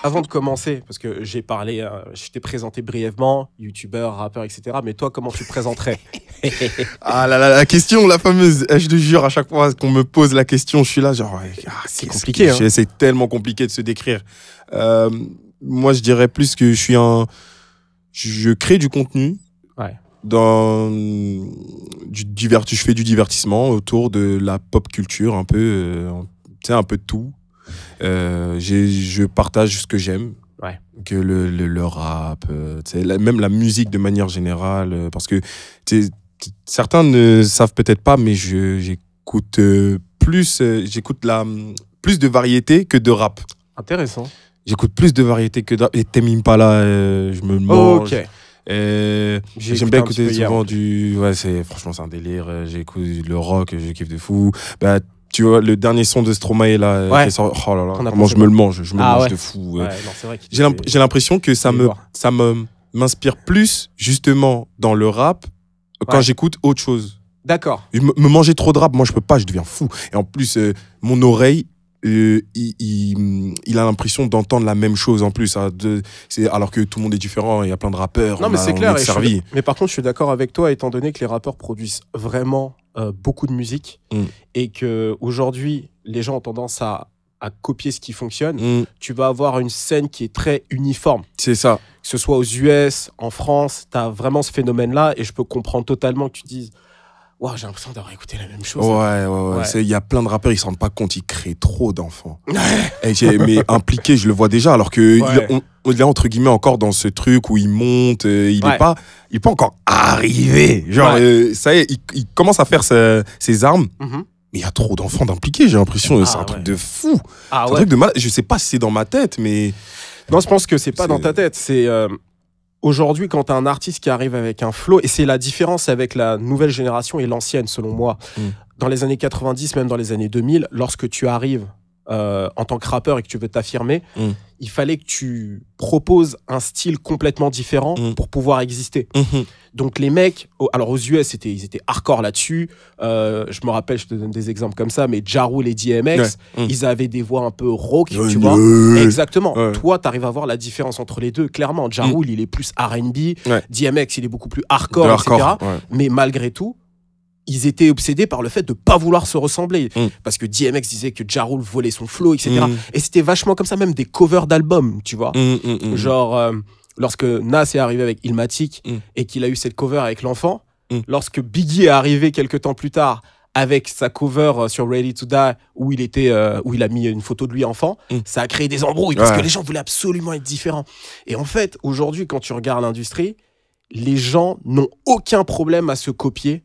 Avant de commencer, parce que j'ai parlé, je t'ai présenté brièvement, youtubeur, rappeur, etc. Mais toi, comment tu te présenterais? Ah la question, la fameuse. Je te jure, à chaque fois qu'on me pose la question, je suis là, genre. C'est compliqué, hein. C'est tellement compliqué de se décrire. Moi, je dirais plus que je suis un. Je crée du contenu. Ouais. Je fais du divertissement autour de la pop culture, un peu. Tu sais, un peu de tout. Je partage ce que j'aime. Ouais. Que le rap, même la musique de manière générale. Parce que certains ne savent peut-être pas, mais j'écoute plus de variété que de rap. Intéressant. J'écoute plus de variété que de rap. Et Tame Impala, je me mange. Ok. J'aime bien écouter souvent du... Ouais, franchement, c'est un délire. J'écoute le rock, je kiffe de fou. Bah, tu vois, le dernier son de Stromae, là, ouais. qui sort, oh là là, comment je me le mange. Je me le mange ouais. de fou. Ouais, non, c'est vrai j'ai l'impression que ça m'inspire plus, justement, dans le rap, quand j'écoute autre chose. D'accord. Me manger trop de rap, moi, je peux pas, je deviens fou. Et en plus, mon oreille, il a l'impression d'entendre la même chose en plus, alors que tout le monde est différent, il y a plein de rappeurs. Non, mais c'est clair. Mais par contre, je suis d'accord avec toi, étant donné que les rappeurs produisent vraiment beaucoup de musique et que aujourd'hui, les gens ont tendance à copier ce qui fonctionne. Tu vas avoir une scène qui est très uniforme. C'est ça. Que ce soit aux US, en France, tu as vraiment ce phénomène-là et je peux comprendre totalement que tu dises. Wow, j'ai l'impression d'avoir écouté la même chose. Ouais. Il y a plein de rappeurs, ils ne se rendent pas compte, ils créent trop d'enfants. Mais impliqué, je le vois déjà, alors que on est entre guillemets encore dans ce truc où il monte, il n'est pas encore arrivé. Genre, ça y est, il commence à faire ses armes. Mais il y a trop d'enfants d'impliqués, j'ai l'impression. C'est un truc de fou. Un truc de mal. Je sais pas si c'est dans ma tête, mais... Non, je pense que c'est pas dans ta tête. C'est... Aujourd'hui, quand tu as un artiste qui arrive avec un flow, et c'est la différence avec la nouvelle génération et l'ancienne, selon moi. Dans les années 90, même dans les années 2000, lorsque tu arrives en tant que rappeur et que tu veux t'affirmer, il fallait que tu proposes un style complètement différent pour pouvoir exister. Donc les mecs, alors aux US, ils étaient hardcore là-dessus. Je me rappelle, je te donne des exemples comme ça, mais Ja Rule et DMX, ils avaient des voix un peu rock, tu vois. Exactement. Toi, tu arrives à voir la différence entre les deux. Clairement, Ja Rule, il est plus R&B. DMX, il est beaucoup plus hardcore, etc. Mais malgré tout, ils étaient obsédés par le fait de pas vouloir se ressembler. Parce que DMX disait que Ja Rule volait son flow, etc. Et c'était vachement comme ça, même des covers d'albums, tu vois. Genre... lorsque Nas est arrivé avec Illmatic et qu'il a eu cette cover avec l'enfant, lorsque Biggie est arrivé quelques temps plus tard avec sa cover sur Ready to Die où il a mis une photo de lui enfant, ça a créé des embrouilles parce que les gens voulaient absolument être différents. Et en fait, aujourd'hui, quand tu regardes l'industrie, les gens n'ont aucun problème à se copier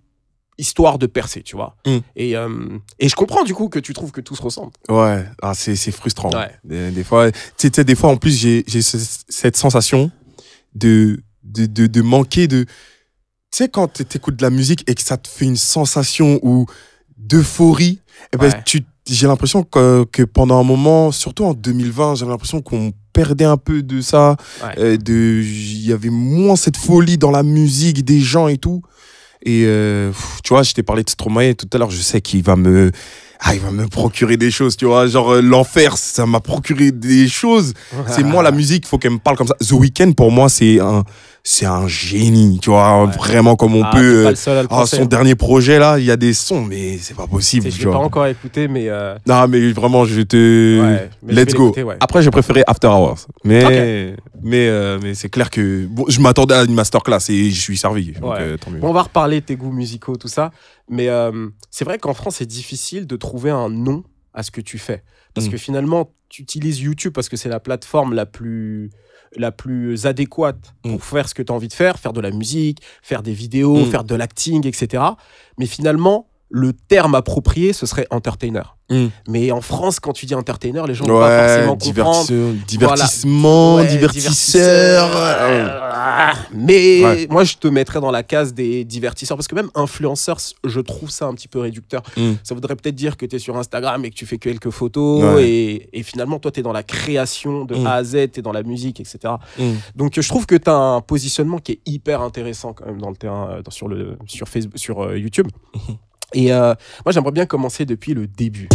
histoire de percer, tu vois. Et je comprends du coup que tu trouves que tout se ressemble. Ouais, c'est frustrant. Des fois, en plus, j'ai cette sensation de manquer de... Tu sais, quand tu écoutes de la musique et que ça te fait une sensation d'euphorie, j'ai l'impression que pendant un moment, surtout en 2020, j'avais l'impression qu'on perdait un peu de ça. Il y avait moins cette folie dans la musique des gens et tout. Et tu vois, je t'ai parlé de Stromae tout à l'heure, je sais qu'il va me procurer des choses, tu vois, genre l'enfer, ça m'a procuré des choses. C'est moi, la musique, il faut qu'elle me parle comme ça. The Weeknd, pour moi, c'est un génie, tu vois, vraiment comme on peut. Son dernier projet, là, il y a des sons, mais c'est pas possible. Je l'ai pas encore écouté, mais... Non, mais vraiment, let's go. Après, j'ai préféré After Hours. Mais c'est clair que... Bon, je m'attendais à une masterclass et je suis servi. Donc, tant mieux. Bon, on va reparler de tes goûts musicaux, tout ça. Mais c'est vrai qu'en France, c'est difficile de trouver un nom à ce que tu fais. Parce que finalement, tu utilises YouTube parce que c'est la plateforme la plus adéquate pour faire ce que tu as envie de faire de la musique, faire des vidéos, faire de l'acting, etc. Mais finalement, le terme approprié, ce serait entertainer. Mais en France, quand tu dis entertainer, les gens ne vont pas forcément comprendre. Divertissement, divertisseur. Mais moi, je te mettrais dans la case des divertisseurs. Parce que même influenceur, je trouve ça un petit peu réducteur. Ça voudrait peut-être dire que tu es sur Instagram et que tu fais quelques photos. Et finalement, toi, tu es dans la création de A à Z, tu es dans la musique, etc. Donc, je trouve que tu as un positionnement qui est hyper intéressant quand même dans le terrain, sur Facebook, sur YouTube. Et moi, j'aimerais bien commencer depuis le début.